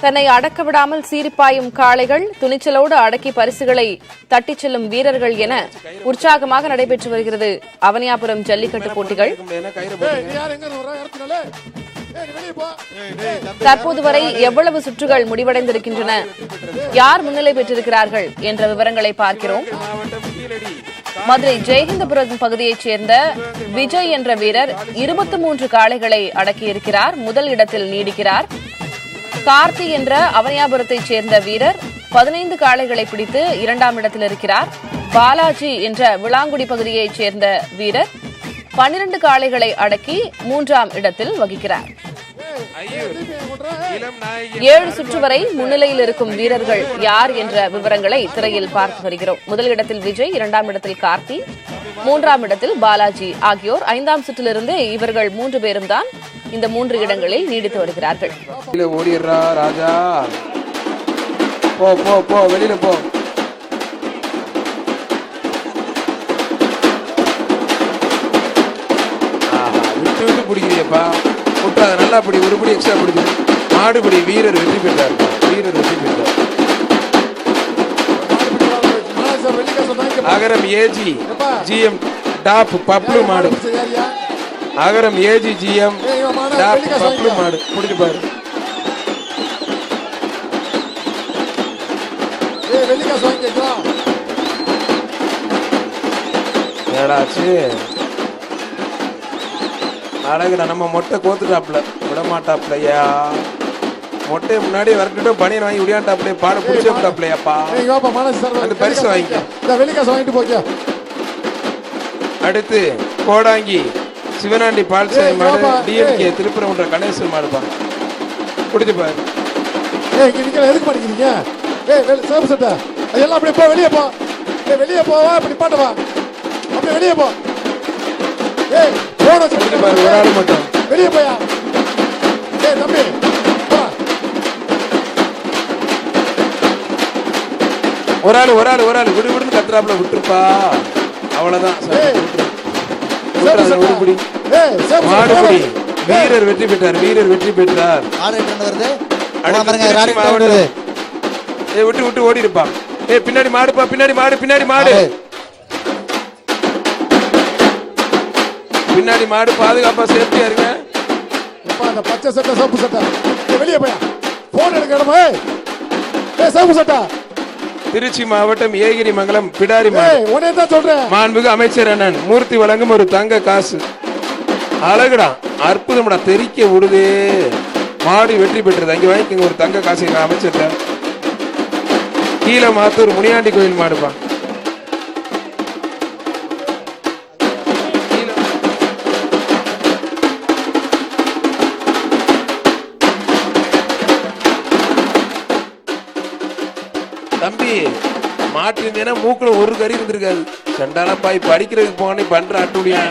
தன்னை அடக்க விடாமல் சீரிப்பாயும் காளைகள், துணிச்சலோடு அடக்கி பரிசுகளை தட்டிச் செல்லும் வீரர்கள் என உற்சாகமாக நடைபெற்று வருகிறது அவனியாபுரம் ஜல்லிக்கட்டு போட்டிகள். தற்போது வரை எவ்வளவு சுற்றுகள் முடிவடைந்திருக்கின்றன, யார் முன்னிலை பெற்றிருக்கிறார்கள் என்ற விவரங்களை பார்க்கிறோம். மதுரை ஜெயஹிந்தபுரம் பகுதியைச் சேர்ந்த விஜய் என்ற வீரர் 23 காளைகளை அடக்கியிருக்கிறார். முதல் இடத்தில் நீடிக்கிறார். கார்த்தி என்ற அவனியாபுரத்தைச் சேர்ந்த வீரர் 15 காளைகளை பிடித்து 2ஆம் இடத்தில் இருக்கிறார். பாலாஜி என்ற விளாங்குடி பகுதியைச் சேர்ந்த வீரர் 12 காளைகளை அடக்கி 3ஆம் இடத்தில் வகிக்கிறார். 7 சுற்று வரை முன்னிலையில் இருக்கும் வீரர்கள் யார் என்ற விவரங்களை திரையில் பார்த்து வருகிறோம். முதல் இடத்தில் விஜய், 2ஆம் இடத்தில் கார்த்தி, 3ஆம் இடத்தில் பாலாஜி ஆகியோர். 5ஆம் சுற்றிலிருந்து இவர்கள் 3 பேரும் தான் இந்த 3 இடங்களில் நீடித்து வருகிறார்கள். ஓடிடுறா ராஜா, போ போ போ, வெளியில போ. விட்டு விட்டு பிடிக்கிறியப்பா, விட்டாத நல்லா பிடி, ஒரு படி எக்ஸ்ட்ரா பிடிக்குது. மாடுபடி வீரர் வெற்றி பெற்றார், வீரர் வெற்றி பெற்றார். அகரம் ஏஜி ஜிஎம் டாப் பப்ளு மாடு, அகரம் ஏஜி ஜிஎம் டாப் பப்ளு மாடு பிடிச்சு பாரு. ஏடாச்சு அழகுடா, நம்ம மொட்டை கோத்துட்டாப்ல விட மாட்டாப்லையா, மொட்டையை முன்னாடி வரட்டும், பனியன் வாங்கி விடியாண்டாப்லையா, பாட பிடிச்சாப்லையாப்பா, அந்த பரிசு வாங்கிட்டு போக்கியா. அடுத்து கோடாங்கி சிவனாண்டி பால்சாமி மாடு, டிஎம்கே திருப்பரங்குன்ற கணேசன் மாடுப்பா, பிடிச்சு பாரு. எதுக்கு படிக்கிறீங்க? அதெல்லாம் அப்படியே போ, வெளியே போ, வெளியே போவா, அப்படி பாட்டுவா, அப்படியே வெளியே போ. ஒரு ஆள் மட்டும் வெளியே போயா. தம்பி ஒரு ஆள் விடு விடுன்னு கத்துறாப்புல விட்டுருப்பா, அவ்வளவுதான். மாடுபடி வீரர் வெற்றி பெற்றார், வீரர் வெற்றி பெற்றார். விட்டு விட்டு ஓடி இருப்பா. பின்னாடி மாடுப்பா, பின்னாடி மாடு, பின்னாடி மாடு, பின்னாடி மாடு, பாதுகாப்பா சேஃப்டியா இருங்க. அந்த பச்சை சட்டை சோப்பு சட்டை வெளியே போயா, போன் எடுக்கணுமா? சோப்பு சட்டை. திருச்சி மாவட்டம் ஏகிரி மங்கலம் பிடாரி சொல்றேன். மாண்புமிகு அமைச்சர் அண்ணன் மூர்த்தி வழங்கும் ஒரு தங்க காசு. அழகுடா, அற்புதம்டா, தெரிக்க விடுது. மாடு வெற்றி பெற்றது. அங்க வாங்கிக்கோங்க ஒரு தங்க காசு அமைச்சர். கீழ மாத்தூர் முனியாண்டி கோயில் மாடுப்பா. தம்பி மாட்டு இருந்தேன்னா மூக்குல ஒரு கறி இருந்திருக்காது. சண்டால பாய் படிக்கிறதுக்கு போனே பண்ற அட்டுடியா.